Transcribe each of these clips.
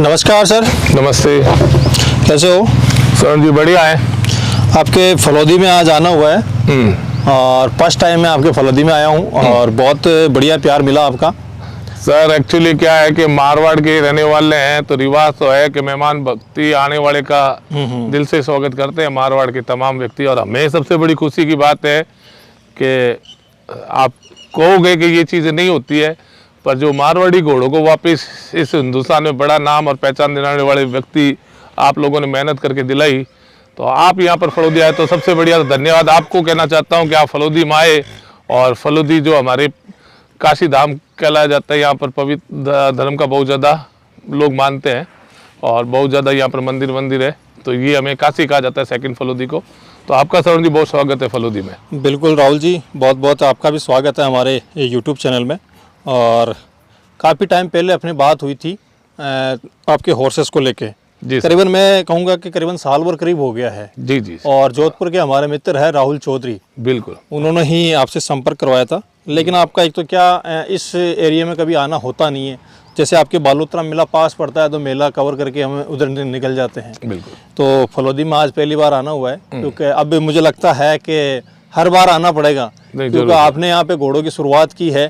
नमस्कार सर। नमस्ते। कैसे हो? सर जी बढ़िया है। आपके फलौदी में आज आना हुआ है और फर्स्ट टाइम मैं आपके फलौदी में आया हूँ और बहुत बढ़िया प्यार मिला आपका। सर एक्चुअली क्या है कि मारवाड़ के रहने वाले हैं तो रिवाज तो है कि मेहमान भक्ति आने वाले का दिल से स्वागत करते हैं मारवाड़ के तमाम व्यक्ति। और हमें सबसे बड़ी खुशी की बात है कि आप कहोगे कि ये चीज़ें नहीं होती है, पर जो मारवाड़ी घोड़ों को वापस इस हिंदुस्तान में बड़ा नाम और पहचान दिलाने वाले व्यक्ति आप लोगों ने मेहनत करके दिलाई, तो आप यहाँ पर फलौदी आए तो सबसे बढ़िया धन्यवाद आपको कहना चाहता हूँ कि आप फलौदी में आए। और फलौदी जो हमारे काशी धाम कहलाया जाता है, यहाँ पर पवित्र धर्म का बहुत ज़्यादा लोग मानते हैं और बहुत ज़्यादा यहाँ पर मंदिर है, तो ये हमें काशी कहा जाता है सेकंड फलौदी को। तो आपका श्रवण जी बहुत स्वागत है फलौदी में। बिल्कुल राहुल जी, बहुत बहुत आपका भी स्वागत है हमारे यूट्यूब चैनल में। और काफ़ी टाइम पहले अपनी बात हुई थी आपके हॉर्सेस को लेके। जी करीबन मैं कहूँगा कि करीबन साल भर करीब हो गया है। जी। और जोधपुर के हमारे मित्र है राहुल चौधरी, बिल्कुल उन्होंने ही आपसे संपर्क करवाया था। लेकिन आपका एक तो क्या इस एरिया में कभी आना होता नहीं है, जैसे आपके बालोतरा मेला पास पड़ता है तो मेला कवर करके हम उधर निकल जाते हैं। बिल्कुल। तो फलौदी में आज पहली बार आना हुआ है, क्योंकि अब मुझे लगता है कि हर बार आना पड़ेगा, क्योंकि आपने यहाँ पे घोड़ों की शुरुआत की है।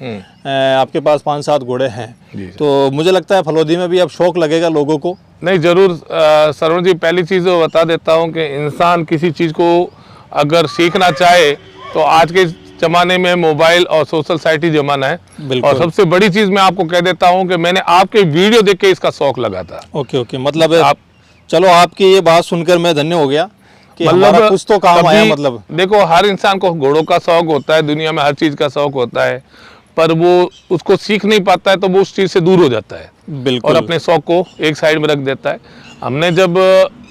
आपके पास 5-7 घोड़े हैं, तो मुझे लगता है फलौदी में भी अब शौक लगेगा लोगों को। नहीं जरूर सरवण जी, पहली चीज़ तो बता देता हूँ कि इंसान किसी चीज़ को अगर सीखना चाहे तो आज के ज़माने में मोबाइल और सोशल साइट ही ज़माना है। और सबसे बड़ी चीज़ मैं आपको कह देता हूँ कि मैंने आपके वीडियो देख के इसका शौक लगा था। ओके, मतलब चलो आपकी ये बात सुनकर मैं धन्य हो गया कि हमारा कुछ तो काम आया। मतलब देखो, हर इंसान को घोड़ों का शौक होता है, दुनिया में हर चीज़ का शौक होता है, पर वो उसको सीख नहीं पाता है तो वो उस चीज़ से दूर हो जाता है। बिल्कुल। और अपने शौक को एक साइड में रख देता है। हमने जब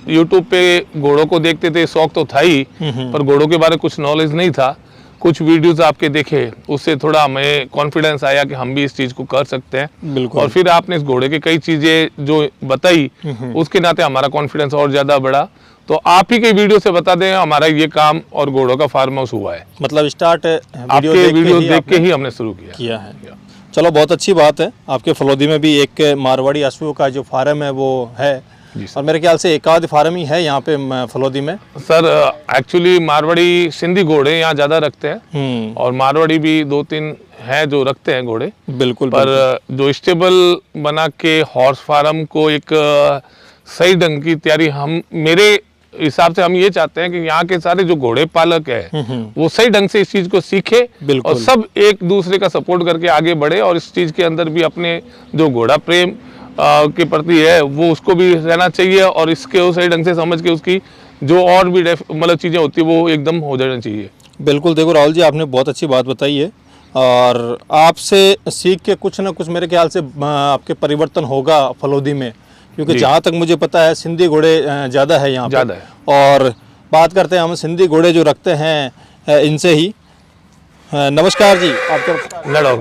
यूट्यूब पे घोड़ों को देखते थे, शौक तो था ही, पर घोड़ों के बारे में कुछ नॉलेज नहीं था। कुछ वीडियोस आपके देखे, उससे थोड़ा हमें कॉन्फिडेंस आया कि हम भी इस चीज़ को कर सकते हैं। बिल्कुल। और फिर आपने इस घोड़े की कई चीज़ें जो बताई, उसके नाते हमारा कॉन्फिडेंस और ज़्यादा बढ़ा। तो आप ही के वीडियो से बता दें, हमारा ये काम और घोड़ों का फार्म हाउस हुआ है। मतलब स्टार्ट आपके वीडियो देख के ही हमने शुरू किया है। चलो बहुत अच्छी बात है। आपके फलौदी में भी एक मारवाड़ी अश्वों का जो फार्म है वो है, और मेरे ख्याल से एक आध फार्म ही है यहाँ पे फलौदी में। सर एक्चुअली मारवाड़ी सिंधी घोड़े यहाँ ज़्यादा रखते हैं और मारवाड़ी भी 2-3 है जो रखते हैं घोड़े। बिल्कुल। पर जो स्टेबल बना के हॉर्स फार्म को एक सही ढंग की तैयारी, हम मेरे हिसाब से हम ये चाहते हैं कि यहाँ के सारे जो घोड़े पालक है वो सही ढंग से इस चीज को सीखे और सब एक दूसरे का सपोर्ट करके आगे बढ़े, और इस चीज के अंदर भी अपने जो घोड़ा प्रेम के प्रति है वो उसको भी रहना चाहिए, और इसके सही ढंग से समझ के उसकी जो और भी मतलब चीजें होती है वो एकदम हो जाना चाहिए। बिल्कुल। देखो राहुल जी, आपने बहुत अच्छी बात बताई है, और आपसे सीख के कुछ ना कुछ मेरे ख्याल से आपके परिवर्तन होगा फलौदी में, क्योंकि जहाँ तक मुझे पता है सिंधी घोड़े ज़्यादा है यहाँ ज़्यादा है। और बात करते हैं हम सिंधी घोड़े जो रखते हैं इनसे ही। नमस्कार जी। आपका लड़ो।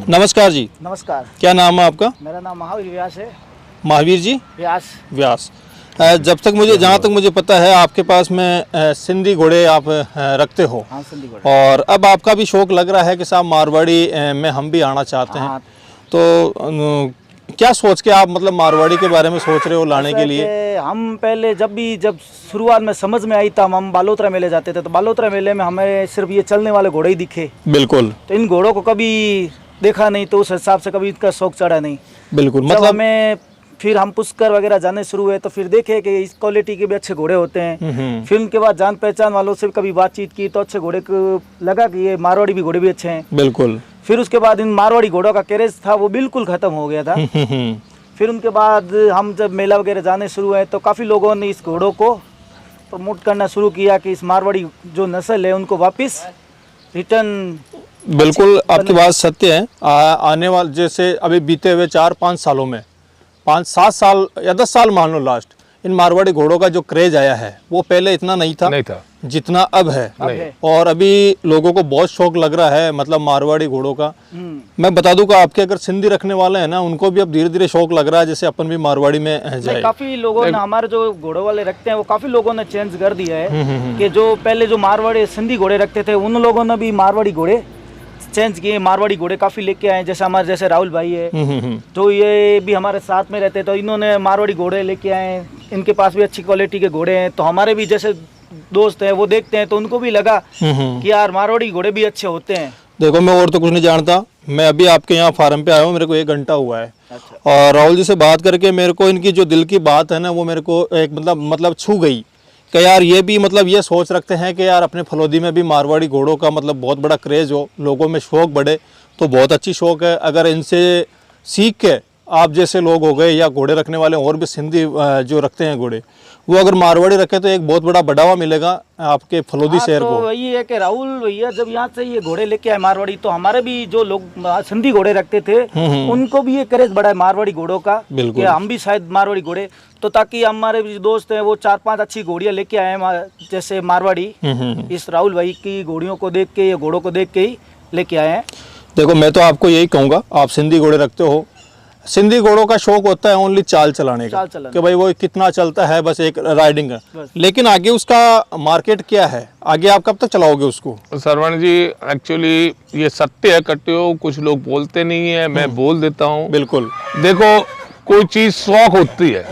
नमस्कार जी। नमस्कार। क्या नाम है आपका? मेरा नाम महावीर व्यास है। महावीर जी व्यास। जब तक मुझे जहाँ तक मुझे पता है आपके पास में सिंधी घोड़े आप रखते हो। हाँ, सिंधी घोड़े। और अब आपका भी शौक लग रहा है कि साहब मारवाड़ी में हम भी आना चाहते हैं। तो क्या सोच के आप मतलब मारवाड़ी के बारे में सोच रहे हो लाने के लिए? हम पहले जब शुरुआत में समझ में आई था, हम बालोतरा मेले जाते थे, तो बालोतरा मेले में हमें सिर्फ ये चलने वाले घोड़े ही दिखे। बिल्कुल। तो इन घोड़ों को कभी देखा नहीं, तो उस हिसाब से कभी इनका शौक चढ़ा नहीं। बिल्कुल। मतलब हमें फिर हम पुष्कर वगैरह जाने शुरू हुए तो फिर देखे कि इस क्वालिटी के भी अच्छे घोड़े होते हैं। फिर उनके बाद जान पहचान वालों से कभी बातचीत की तो अच्छे घोड़े को लगा कि ये मारवाड़ी भी घोड़े भी अच्छे हैं। बिल्कुल। फिर उसके बाद इन मारवाड़ी घोड़ों का क्रेज था वो बिल्कुल खत्म हो गया था। फिर उनके बाद हम जब मेला वगैरह जाने शुरू हुए तो काफ़ी लोगों ने इस घोड़ों को प्रमोट करना शुरू किया कि इस मारवाड़ी जो नस्ल है उनको वापस रिटर्न। बिल्कुल, आपकी बात सत्य है। आने वाले जैसे अभी बीते हुए 4-5 सालों में 5-7 साल या 10 साल मान लो लास्ट, इन मारवाड़ी घोड़ों का जो क्रेज आया है वो पहले इतना नहीं था जितना अब है। और अभी लोगों को बहुत शौक लग रहा है मतलब मारवाड़ी घोड़ों का। मैं बता दूं कि आपके अगर सिंधी रखने वाले हैं ना, उनको भी अब धीरे धीरे शौक लग रहा है जैसे अपन भी मारवाड़ी में जाए। काफी लोगों ने हमारे जो घोड़ों वाले रखते हैं वो काफी लोगों ने चेंज कर दिया है कि जो पहले जो मारवाड़ी सिंधी घोड़े रखते थे उन लोगों ने भी मारवाड़ी घोड़े चेंज किए, मारवाड़ी घोड़े काफ़ी लेके आए हैं। जैसे हमारे जैसे राहुल भाई है, तो ये भी हमारे साथ में रहते हैं, तो इन्होंने मारवाड़ी घोड़े लेके आए हैं। इनके पास भी अच्छी क्वालिटी के घोड़े हैं, तो हमारे भी जैसे दोस्त हैं वो देखते हैं तो उनको भी लगा कि यार मारवाड़ी घोड़े भी अच्छे होते हैं। देखो मैं और तो कुछ नहीं जानता, मैं अभी आपके यहाँ फार्म पे आया हूँ, मेरे को 1 घंटा हुआ है। अच्छा। और राहुल जी से बात करके मेरे को इनकी जो दिल की बात है ना, वो मेरे को एक मतलब छू गई कि यार ये भी मतलब ये सोच रखते हैं कि यार अपने फलोदी में भी मारवाड़ी घोड़ों का मतलब बहुत बड़ा क्रेज़ हो, लोगों में शौक़ बढ़े, तो बहुत अच्छी शौक़ है। अगर इनसे सीख के आप जैसे लोग हो गए या घोड़े रखने वाले और भी सिंधी जो रखते हैं घोड़े, वो अगर मारवाड़ी रखे तो एक बहुत बड़ा बढ़ावा मिलेगा आपके फलोदी शहर को। वही है कि राहुल भैया जब यहाँ से ये घोड़े लेके आए मारवाड़ी, तो हमारे भी जो लोग सिंधी घोड़े रखते थे उनको भी ये क्रेज बढ़ा है मारवाड़ी घोड़ों का, कि हम भी शायद मारवाड़ी घोड़े, तो ताकि हमारे भी दोस्त हैं वो 4-5 अच्छी घोड़ियाँ लेके आए जैसे मारवाड़ी, इस राहुल भाई की घोड़ियों को देख के, ये घोड़ों को देख के ही लेके आए हैं। देखो मैं तो आपको यही कहूँगा, आप सिंधी घोड़े रखते हो, सिंधी घोड़ों का शौक होता है ओनली चाल चलाने का, कि भाई वो कितना चलता है, बस एक राइडिंग है, लेकिन आगे उसका मार्केट क्या है, आगे आप कब तक चलाओगे उसको? सरवण जी एक्चुअली ये सत्य है कट्टियों, कुछ लोग बोलते नहीं है, मैं बोल देता हूँ। बिल्कुल। देखो कोई चीज शौक होती है,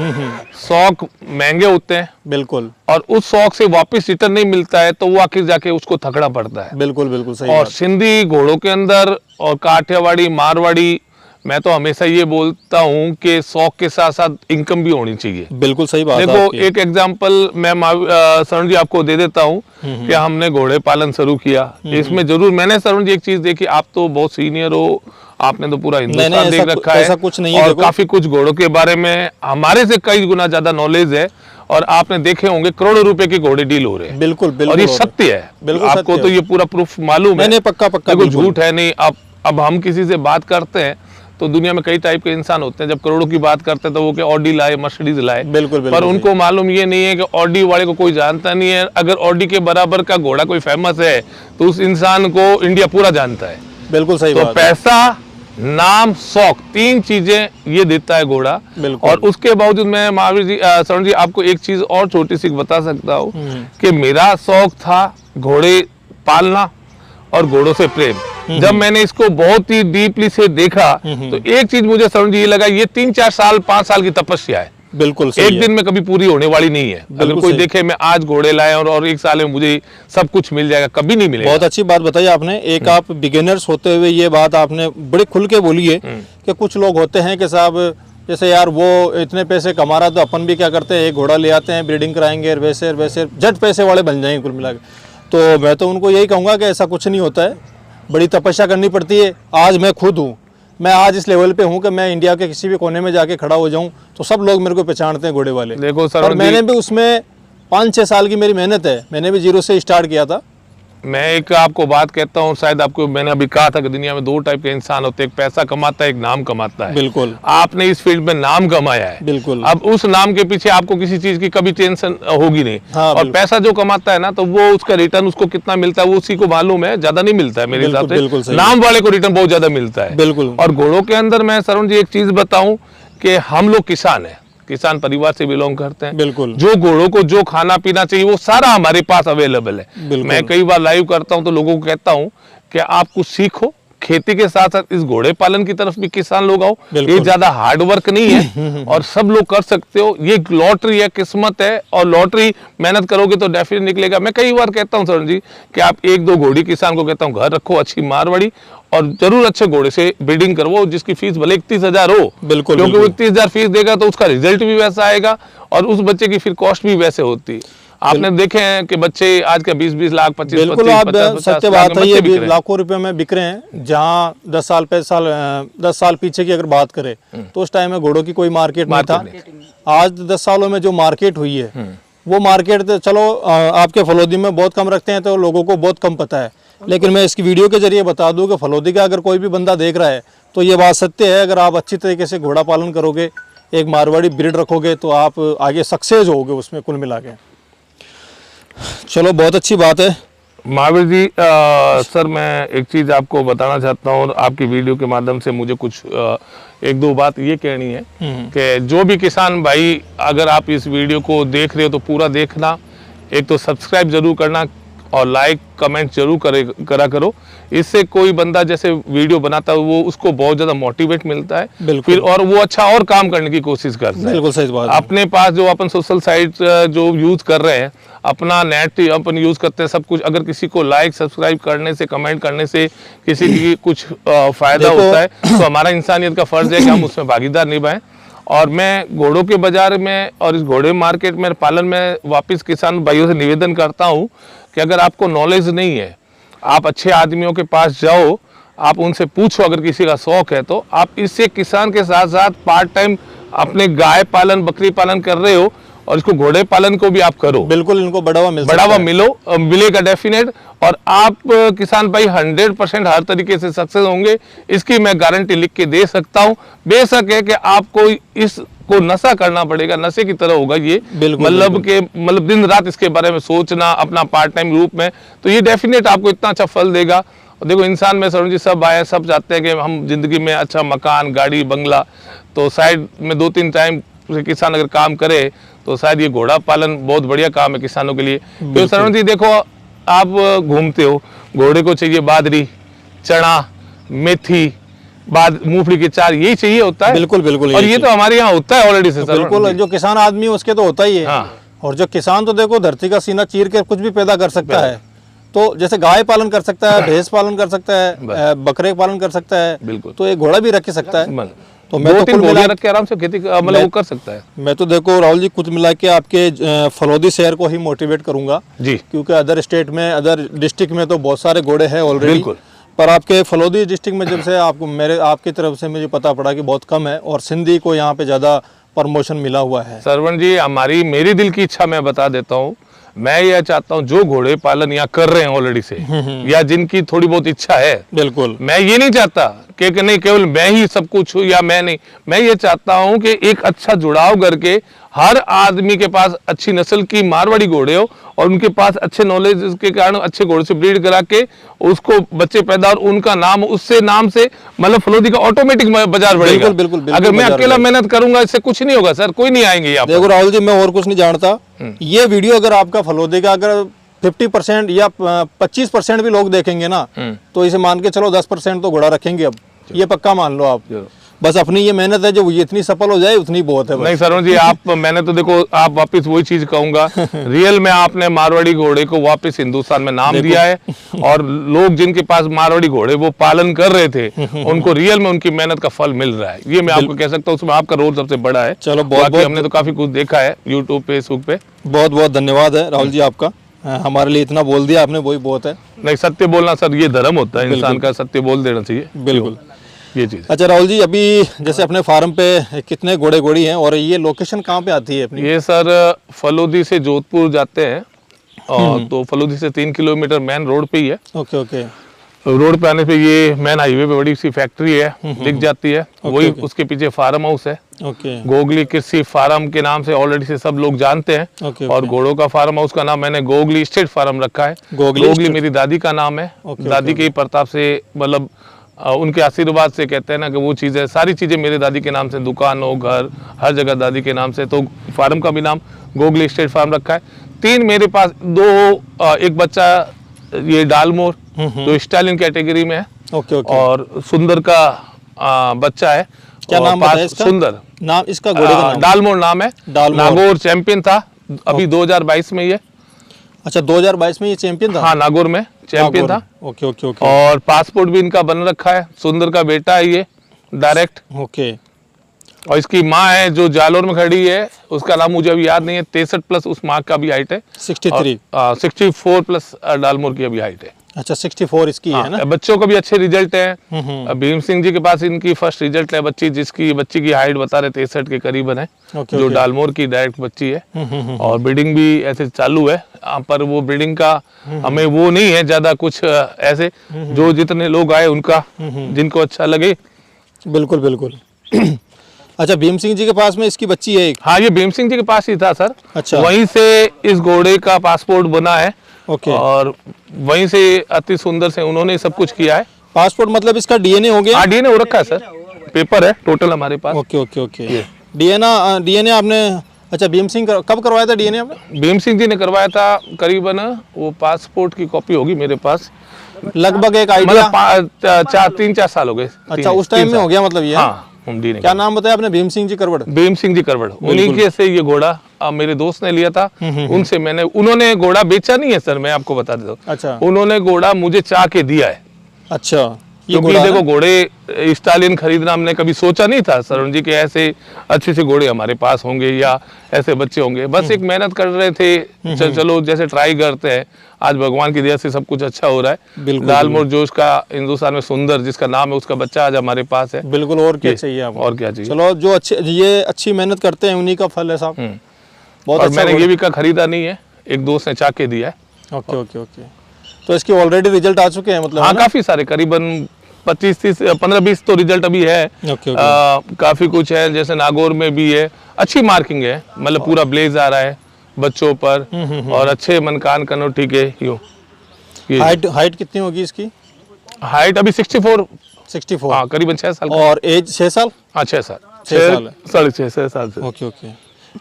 शौक महंगे होते हैं, बिल्कुल, और उस शौक से वापस रिटर्न नहीं मिलता है, तो वो आखिर जाके उसको थकना पड़ता है। बिल्कुल बिल्कुल सही। और सिंधी घोड़ों के अंदर और काठियावाड़ी मारवाड़ी, मैं तो हमेशा ये बोलता हूँ कि शौक के साथ साथ इनकम भी होनी चाहिए। बिल्कुल सही बात है देखो आपकी। एक एग्जांपल मैं सरुण जी आपको दे देता हूँ कि हमने घोड़े पालन शुरू किया, इसमें जरूर मैंने सरुण जी एक चीज देखी, आप तो बहुत सीनियर हो, आपने तो पूरा हिंदुस्तान देख रखा है, ऐसा कुछ नहीं है, और काफी कुछ घोड़ों के बारे में हमारे से कई गुना ज्यादा नॉलेज है, और आपने देखे होंगे करोड़ों रुपए के घोड़े डील हो रहे हैं। बिल्कुल बिल्कुल, और ये सत्य है, बिल्कुल आपको तो ये पूरा प्रूफ मालूम है। नहीं पक्का पक्का, कोई झूठ है नहीं। अब हम किसी से बात करते हैं तो दुनिया में कई टाइप के इंसान होते हैं, जब करोड़ों की बात करते हैं तो वो कि ऑडी लाए, मर्सिडीज लाए, बिल्कुल, पर उनको मालूम ये नहीं है कि ऑडी वाले को कोई जानता नहीं है। अगर ऑडी के बराबर का घोड़ा कोई फेमस है तो उस इंसान को इंडिया पूरा जानता है। बिल्कुल सही तो बात। पैसा, नाम, शौक, 3 चीजें ये देता है घोड़ा। और उसके बावजूद मैं महावीर जी, सरुण जी, आपको एक चीज और छोटी सी बता सकता हूँ कि मेरा शौक था घोड़े पालना और घोड़ों से प्रेम। जब मैंने इसको बहुत ही डीपली से देखा तो एक चीज मुझे सरुण जी ये लगा, ये 3-4 साल 5 साल की तपस्या है। बिल्कुल सही एक दिन में कभी पूरी होने वाली नहीं है। अगर कोई देखे मैं आज घोड़े लाए और 1 साल में मुझे सब कुछ मिल जाएगा, कभी नहीं मिलेगा। बहुत अच्छी बात बताई आपने। एक आप बिगिनर्स होते हुए ये बात आपने बड़े खुल के बोली है कि कुछ लोग होते हैं कि साहब जैसे यार वो इतने पैसे कमा रहा तो अपन भी क्या करते हैं, एक घोड़ा ले आते हैं, ब्रीडिंग कराएंगे, वैसे वैसे झट पैसे वाले बन जाएंगे कुल मिला के। तो मैं तो उनको यही कहूँगा कि ऐसा कुछ नहीं होता है, बड़ी तपस्या करनी पड़ती है। आज मैं खुद हूँ, मैं आज इस लेवल पे हूँ कि मैं इंडिया के किसी भी कोने में जाके खड़ा हो जाऊँ तो सब लोग मेरे को पहचानते हैं घोड़े वाले। देखो सर, और मैंने भी उसमें 5-6 साल की मेरी मेहनत है, मैंने भी 0 से स्टार्ट किया था। मैं एक आपको बात कहता हूँ, शायद आपको मैंने अभी कहा था कि दुनिया में 2 टाइप के इंसान होते हैं, एक पैसा कमाता है, एक नाम कमाता है। बिल्कुल, आपने इस फील्ड में नाम कमाया है। बिल्कुल। अब उस नाम के पीछे आपको किसी चीज की कभी टेंशन होगी नहीं। हाँ, और पैसा जो कमाता है ना, तो वो उसका रिटर्न उसको कितना मिलता है वो उसी को मालूम है, ज्यादा नहीं मिलता है मेरे हिसाब से। नाम वाले को रिटर्न बहुत ज्यादा मिलता है। बिल्कुल। और घोड़ों के अंदर मैं सरुण जी एक चीज बताऊं कि हम लोग किसान हैं, किसान परिवार से बिलोंग करते हैं। बिल्कुल। जो घोड़ों को जो खाना पीना चाहिए वो सारा हमारे पास अवेलेबल है। मैं कई बार लाइव करता हूं तो लोगों को कहता हूं कि आप कुछ सीखो, खेती के साथ साथ इस घोड़े पालन की तरफ भी किसान लोग आओ। ये ज्यादा हार्ड वर्क नहीं है और सब लोग कर सकते हो। ये लॉटरी है, किस्मत है, और लॉटरी मेहनत करोगे तो डेफिनेट निकलेगा। मैं कई बार कहता हूँ सर जी कि आप 1-2 घोड़ी किसान को कहता हूँ घर रखो, अच्छी मारवाड़ी, और जरूर अच्छे घोड़े से ब्रीडिंग करवाओ जिसकी फीस भले 31,000 हो। बिल्कुल, क्योंकि वो 31,000 फीस देगा तो उसका रिजल्ट भी वैसा आएगा और उस बच्चे की फिर कॉस्ट भी वैसे होती है। आपने देखे हैं कि बच्चे आज का 20-20 लाख, 25-25, बिल्कुल, आप 50-50 सत्य बात है, ये लाखों रुपए में बिक रहे हैं। जहाँ 10 साल पीछे की अगर बात करें तो उस टाइम में घोड़ों की कोई मार्केट नहीं था। आज 10 सालों में जो मार्केट हुई है वो मार्केट तो चलो आपके फलोदी में बहुत कम रखते हैं तो लोगों को बहुत कम पता है, लेकिन मैं इसकी वीडियो के जरिए बता दूं कि फलोदी का अगर कोई भी बंदा देख रहा है तो ये बात सत्य है। अगर आप अच्छी तरीके से घोड़ा पालन करोगे, एक मारवाड़ी ब्रीड रखोगे तो आप आगे सक्सेस होगे उसमें कुल मिला के। चलो बहुत अच्छी बात है महावीर जी। सर मैं एक चीज़ आपको बताना चाहता हूँ और आपकी वीडियो के माध्यम से मुझे कुछ 1-2 बात ये कहनी है कि जो भी किसान भाई अगर आप इस वीडियो को देख रहे हो तो पूरा देखना। एक तो सब्सक्राइब जरूर करना, और लाइक कमेंट जरूर करा करो। इससे कोई बंदा जैसे वीडियो बनाता है वो उसको बहुत ज़्यादा मोटिवेट मिलता है, बिल्कुल। फिर और वो अच्छा और काम करने की कोशिश करता है। बिल्कुल सही बात है। अपने पास जो अपन सोशल साइट जो यूज़ कर रहे हैं, अपना नेट अपन यूज़ करते हैं सब कुछ, अगर किसी को लाइक सब्सक्राइब करने से, कमेंट करने से किसी की कुछ फ़ायदा होता है तो हमारा इंसानियत का फ़र्ज़ है कि हम उसमें भागीदार निभाएं। और मैं घोड़ों के बाज़ार में और इस घोड़े मार्केट में पालन में वापस किसान भाइयों से निवेदन करता हूँ कि अगर आपको नॉलेज नहीं है, आप अच्छे आदमियों के पास जाओ, आप उनसे पूछो, अगर किसी का शौक है तो आप इससे किसान के साथ साथ पार्ट टाइम अपने गाय पालन, बकरी पालन कर रहे हो और इसको घोड़े पालन को भी आप करो। बिल्कुल इनको बढ़ावा मिलेगा डेफिनेट। और आप किसान भाई 100% हर तरीके से सक्सेस होंगे, इसकी मैं गारंटी लिख के दे सकता हूँ। बेशक है कि आपको इसको नशा करना पड़ेगा, नशे की तरह होगा ये, मतलब दिन रात इसके बारे में सोचना अपना पार्ट टाइम रूप में, तो ये डेफिनेट आपको इतना अच्छा फल देगा। और देखो इंसान में सरुण जी सब आए, सब चाहते हैं कि हम जिंदगी में अच्छा मकान, गाड़ी, बंगला, तो साइड में 2-3 टाइम किसान अगर काम करे तो शायद ये घोड़ा पालन बहुत बढ़िया काम है किसानों के लिए। तो सरुण जी देखो, आप घूमते हो, घोड़े को चाहिए बाजरी, चना, मेथी, मूंगफली के चार, यही चाहिए होता है। बिल्कुल बिल्कुल। और ये तो हमारे यहाँ होता है ऑलरेडी से सर। बिल्कुल, जो किसान आदमी है उसके तो होता ही है। हाँ। और जो किसान तो देखो धरती का सीना चीर के कुछ भी पैदा कर सकता है। तो जैसे गाय पालन कर सकता है, भैंस पालन कर सकता है, बकरे पालन कर सकता है, बिल्कुल। तो एक घोड़ा भी रख सकता है। तो मैं तो कुल रख के आराम से खेती मतलब वो कर सकता है। मैं तो देखो राहुल जी कुछ मिला के आपके फलोदी शहर को ही मोटिवेट करूंगा जी, क्योंकि अदर स्टेट में, अदर डिस्ट्रिक्ट में तो बहुत सारे घोड़े हैं ऑलरेडी। बिल्कुल। पर आपके फलोदी डिस्ट्रिक्ट में जब से आपकी तरफ से मुझे पता पड़ा कि बहुत कम है और सिंधी को यहाँ पे ज़्यादा प्रमोशन मिला हुआ है। सरवण जी, मेरी दिल की इच्छा मैं बता देता हूँ। मैं यह चाहता हूँ जो घोड़े पालन यहाँ कर रहे हैं ऑलरेडी से, या जिनकी थोड़ी बहुत इच्छा है, बिल्कुल, मैं ये नहीं चाहता कि नहीं केवल मैं ही सब कुछ हूँ या मैं नहीं, मैं ये चाहता हूँ कि एक अच्छा जुड़ाव करके हर आदमी के पास अच्छी नस्ल की मारवाड़ी घोड़े हो और उनके पास अच्छे नॉलेज के कारण अच्छे घोड़े से ब्रीड करा के उसको बच्चे पैदा और उनका नाम उससे नाम से मतलब फलोदी का ऑटोमेटिक बाजार बढ़ेगा। बिल्कुल, अगर मैं अकेला मेहनत करूंगा इससे कुछ नहीं होगा सर, कोई नहीं आएंगे यहाँ। देखो राहुल जी, मैं और कुछ नहीं जानता, ये वीडियो अगर आपका फलोदी का अगर 50% या 25% भी लोग देखेंगे ना, तो इसे मान के चलो 10% तो घोड़ा रखेंगे। अब ये पक्का मान लो आप, बस अपनी ये मेहनत है जो ये इतनी सफल हो जाए उतनी बहुत है। नहीं सरोज जी, मैंने तो देखो आप वापस वही चीज कहूंगा, रियल में आपने मारवाड़ी घोड़े को वापस हिंदुस्तान में नाम दिया है और लोग जिनके पास मारवाड़ी घोड़े वो पालन कर रहे थे उनको रियल में उनकी मेहनत का फल मिल रहा है, ये मैं आपको कह सकता हूँ। उसमें आपका रोल सबसे बड़ा है। चलो बहुत हमने तो काफी कुछ देखा है यूट्यूब पे, फेसबुक पे। बहुत बहुत धन्यवाद है राहुल जी आपका, हमारे लिए इतना बोल दिया आपने, वही बहुत है। नहीं, सत्य बोलना सर ये धर्म होता है इंसान का, सत्य बोल देना चाहिए। बिल्कुल, ये चीज। अच्छा राहुल जी, अभी जैसे अपने फार्म पे कितने घोड़े घोड़ी हैं और ये लोकेशन कहाँ पे आती है अपनी? ये सर फलोदी से जोधपुर जाते हैं और तो फलोदी से 3 किलोमीटर मेन रोड पे ही है। Okay okay. रोड पे आने पे ये मेन हाईवे पे बड़ी सी फैक्ट्री है दिख जाती है, वही उसके पीछे फार्म हाउस है। ओके। गोगली कृषि फार्म के नाम से ऑलरेडी से सब लोग जानते हैं। और घोड़ों का फार्म हाउस का नाम मैंने गोगली स्टेट फार्म रखा है। गोगली मेरी दादी का नाम है। दादी के प्रताप से मतलब उनके आशीर्वाद से कहते हैं ना कि वो चीज़ें सारी चीज़ें मेरे दादी के नाम से, दुकान हो, घर, हर जगह दादी के नाम से, तो फार्म का भी नाम गोगली स्टेट फार्म रखा है। 3 मेरे पास, 2 एक बच्चा ये डालमोर जो स्टालिन कैटेगरी में है। ओके। और सुंदर का बच्चा है। क्या नाम है इसका? सुंदर नाम इसका, घोड़े का नाम डालमोर नाम है। नागौर चैंपियन था अभी 2022 में ये। अच्छा, 2022 में ये चैंपियन था? हाँ, नागौर में चैंपियन था। Okay okay okay. और पासपोर्ट भी इनका बन रखा है। सुंदर का बेटा है ये डायरेक्ट। ओके। और इसकी माँ है जो जालोर में खड़ी है, उसका नाम मुझे अभी याद नहीं है। 63+ उस माँ का भी हाइट है। 63। 64+ डालमोर की अभी हाइट है। अच्छा, 64 इसकी है ना? बच्चों का भी अच्छे रिजल्ट है। भीम सिंह जी के पास इनकी फर्स्ट रिजल्ट है बच्ची की हाइट बता रहे 63 के करीबन है। जो डालमोर की डायरेक्ट बच्ची है। और ब्रीडिंग भी ऐसे चालू है, पर वो ब्रीडिंग का हमें वो नहीं है ज्यादा कुछ ऐसे, जो जितने लोग आए उनका जिनको अच्छा लगे। बिल्कुल बिल्कुल। अच्छा, भीम सिंह जी के पास में इसकी बच्ची है एक? हाँ, ये भीम सिंह जी के पास ही था सर। अच्छा। वहीं से इस घोड़े का पासपोर्ट बना है। ओके। और वहीं से अति सुंदर से उन्होंने सब कुछ किया है। पासपोर्ट मतलब इसका डीएनए हो गया? हाँ, डीएनए हो रखा है सर, पेपर है टोटल हमारे पास। Okay okay okay. डीएनए आपने अच्छा, भीम सिंह कब करवाया था डीएनए आपने? भीम सिंह जी ने करवाया था करीबन, वो पासपोर्ट की कॉपी होगी मेरे पास, लगभग एक आइडिया। मतलब 3-4 साल हो गए। अच्छा, उस टाइम में हो गया मतलब ये। हाँ, हुमडी ने। क्या नाम बताया आपने? भीम सिंह जी करवड़। भीम सिंह जी करवड़, उन्हीं के से ये घोड़ा मेरे दोस्त ने लिया था। उनसे मैंने, उन्होंने घोड़ा बेचा नहीं है सर, मैं आपको बता देता हूँ। अच्छा, उन्होंने घोड़ा मुझे चाह के दिया है। अच्छा, ये क्योंकि घोड़ा देखो, है? घोड़े स्टालियन खरीदना हमने कभी सोचा नहीं था सरुण जी के ऐसे अच्छे से घोड़े हमारे पास होंगे या ऐसे बच्चे होंगे। बस एक मेहनत कर रहे थे, चलो जैसे ट्राई करते हैं। आज भगवान की दया से सब कुछ अच्छा हो रहा है। बिल्कुल, लाल जोश का हिंदुस्तान में सुंदर जिसका नाम है, उसका बच्चा आज हमारे पास है। बिल्कुल, और क्या चाहिए आपको? और क्या चाहिए। चलो, जो अच्छी मेहनत करते हैं उन्हीं का फल है साहब। बहुत और अच्छा मैंने ये भी का खरीदा नहीं है, एक दोस्त ने चाह के दिया है। Okay okay okay. तो इसके ऑलरेडी रिजल्ट आ चुके हैं मतलब? हाँ, है ना? काफी सारे, करीबन 25-30 15-20 तो रिजल्ट अभी है। Okay okay. काफी कुछ है, जैसे नागौर में भी है, अच्छी मार्किंग है, मतलब पूरा ब्लेज आ रहा है बच्चों पर। और अच्छे मनकान कनौटी के यूं। हाइट कितनी होगी इसकी? हाइट अभी 64। 64। हाँ, करीबन 6 साल का। और एज 6 साल? हाँ, 6 साल, 6 साल है। 6.5 साल से। Okay okay.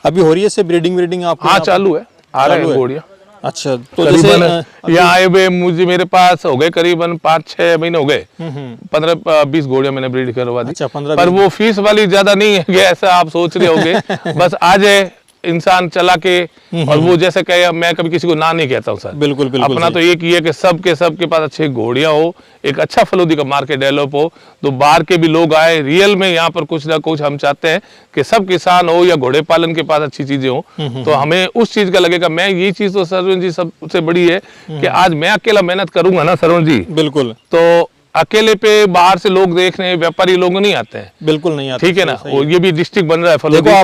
अभी हो रही है इससे ब्रीडिंग आपको? हाँ, यहाँ पर? चालू है, आ रहे चालू हैं है? घोड़ियाँ। अच्छा, तो जैसे यहाँ आए हुए मेरे पास हो गए करीबन 5-6 महीने हो गए। 15-20 घोड़ियाँ मैंने ब्रीड करवा दी। अच्छा, 15-20। पर वो फीस वाली ज्यादा नहीं है कि ऐसा आप सोच रहे होगे। बस आ जाए इंसान चला के, और वो जैसे कहे, मैं कभी किसी को ना नहीं कहता हूँ सर। बिल्कुल बिल्कुल। अपना तो एक ही है कि सबके पास अच्छे घोड़ियाँ हो, एक अच्छा फलोदी का मार्केट डेवलप हो, तो बाहर के भी लोग आए। रियल में यहाँ पर कुछ ना कुछ हम चाहते हैं कि सब किसान हो या घोड़े पालन के पास अच्छी चीजें हो। तो हमें उस चीज का लगेगा। मैं ये चीज तो सरवण जी सबसे बड़ी है कि आज मैं अकेला मेहनत करूंगा ना सरवण जी, बिल्कुल, तो अकेले पे बाहर से लोग देखने, व्यापारी लोग नहीं आते हैं। बिल्कुल नहीं आता। ठीक है ना, और ये भी डिस्ट्रिक्ट बन रहा है फलोदी। देखो,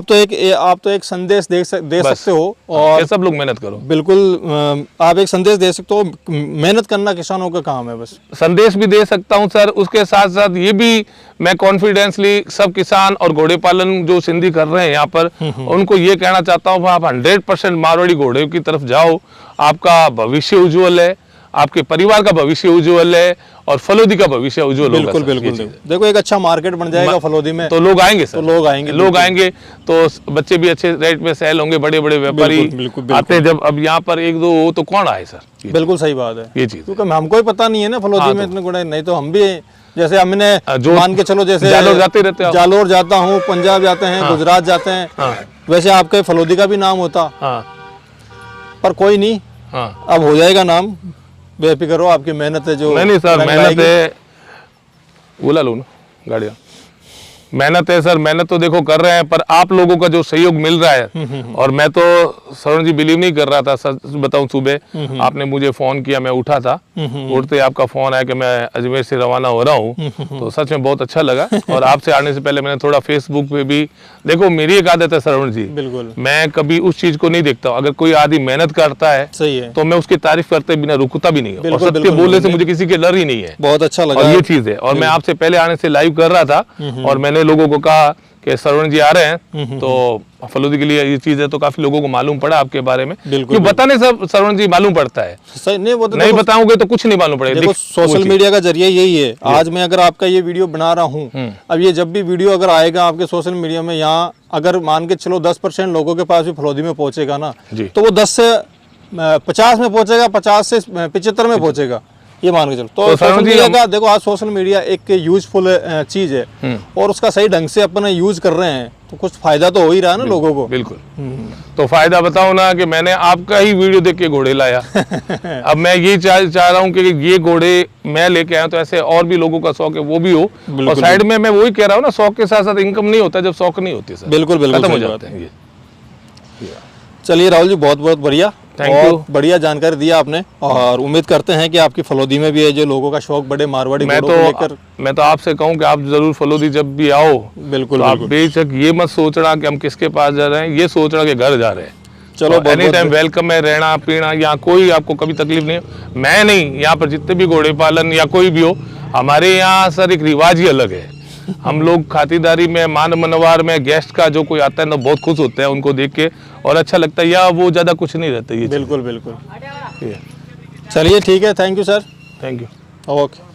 आप तो एक संदेश दे सकते हो, और सब लोग मेहनत करो। बिल्कुल, आप एक संदेश दे सकते हो। मेहनत करना किसानों का काम है बस। संदेश भी दे सकता हूं सर, उसके साथ साथ ये भी मैं कॉन्फिडेंसली सब किसान और घोड़े पालन जो सिंधी कर रहे हैं यहाँ पर, उनको ये कहना चाहता हूँ, आप 100% मारवाड़ी घोड़े की तरफ जाओ। आपका भविष्य उज्जवल है, आपके परिवार का भविष्य उज्जवल है, और फलोदी का भविष्य उज्जवल होगा। बिल्कुल बिल्कुल। देखो, एक अच्छा मार्केट बन जाएगा फलोदी में, तो लोग आएंगे सर। तो लोग आएंगे तो बच्चे भी अच्छे रेट में सेल होंगे, बड़े बड़े व्यापारी आते हैं। जब अब यहाँ पर 1-2 हो तो कौन आए सर? बिल्कुल सही बात है ये चीज, क्योंकि हमको ही पता नहीं है ना फलोदी में इतने गुड़े। नहीं तो हम भी, जैसे हमने मान के चलो, जैसे जालोर जाते रहते हैं, जालोर जाता हूँ, पंजाब जाते हैं, गुजरात जाते हैं, वैसे आपके फलोदी का भी नाम होता। पर कोई नहीं, अब हो जाएगा नाम, बेफिक्र हो। आपकी मेहनत है जो। नहीं सर, मेहनत है। बोला लो ना गाड़ियाँ, मेहनत है सर, मेहनत तो देखो कर रहे हैं, पर आप लोगों का जो सहयोग मिल रहा है। और मैं तो सरुण जी बिलीव नहीं कर रहा था, सच बताऊं, सुबह आपने मुझे फोन किया, मैं उठा था, उठते आपका फोन आया कि मैं अजमेर से रवाना हो रहा हूँ, तो सच में बहुत अच्छा लगा। और आपसे आने से पहले मैंने थोड़ा फेसबुक पे भी, देखो मेरी एक आदत है सरुण जी, बिल्कुल, मैं कभी उस चीज को नहीं देखता। अगर कोई आदमी मेहनत करता है, सही है, तो मैं उसकी तारीफ करते बिना रुकता भी नहीं हूँ, और सत्य बोलने से मुझे किसी के डर ही नहीं है। बहुत अच्छा लगा, और ये चीज है। और मैं आपसे पहले आने से लाइव कर रहा था, और मैंने लोगों को कहा कि सरुण जी आ रहे हैं, तो फलोदी के लिए ये चीज है, तो काफी लोगों को मालूम पड़ा आपके बारे में। क्यों बताने सब सरुण जी मालूम पड़ता है, सही नहीं, वो तो नहीं बताओगे तो कुछ नहीं मालूम पड़ेगा। देखो, सोशल मीडिया का जरिया यही है। आज मैं अगर आपका ये वीडियो बना रहा हूँ, अब ये जब भी वीडियो अगर आएगा आपके सोशल मीडिया में, यहाँ अगर मान के चलो 10% लोगों के पास भी फलोदी में पहुंचेगा ना, तो वो 10 से 50 में पहुंचेगा, 50 से 75 में पहुंचेगा, ये मान के चलो। तो सोशल मीडिया का देखो, आज सोशल मीडिया एक यूजफुल चीज है, और उसका सही ढंग से अपन यूज कर रहे हैं, तो कुछ फायदा तो हो ही रहा है ना लोगों को। बिल्कुल। तो फायदा बताओ ना, कि मैंने आपका ही वीडियो देख के घोड़े लाया। अब मैं ये चाह रहा हूँ कि ये घोड़े मैं लेके आया, तो ऐसे और भी लोगों का शौक है वो भी हो। और साइड में मैं वही कह रहा हूँ ना, शौक के साथ साथ इनकम नहीं होता जब शौक नहीं होती सर। बिल्कुल बिल्कुल, खत्म हो जाते हैं ये। चलिए राहुल जी, बहुत बहुत बढ़िया, थैंक यू, बढ़िया जानकारी दिया आपने। और उम्मीद करते हैं कि आपकी फलोदी में भी है जो लोगों का शौक बड़े मारवाड़ी घोड़ों को लेकर। मैं तो आपसे कहूं कि आप जरूर फलोदी जब भी आओ, बिल्कुल तो आप बेशक ये मत सोचना कि हम किसके पास जा रहे हैं, ये सोचना कि घर जा रहे हैं। चलो, एनी टाइम वेलकम है, रहना पीना, यहाँ कोई आपको कभी तकलीफ नहीं है। मैं नहीं, यहाँ पर जितने भी घोड़े पालन या कोई भी हो, हमारे यहाँ सर एक रिवाज ही अलग है। हम लोग खातिरदारी में, मान मनवार में गेस्ट का जो कोई आता है ना, बहुत खुश होते हैं उनको देख के, और अच्छा लगता है, या वो ज्यादा कुछ नहीं रहता। ये बिल्कुल बिल्कुल। चलिए ठीक है, thank you sir. Thank you, okay.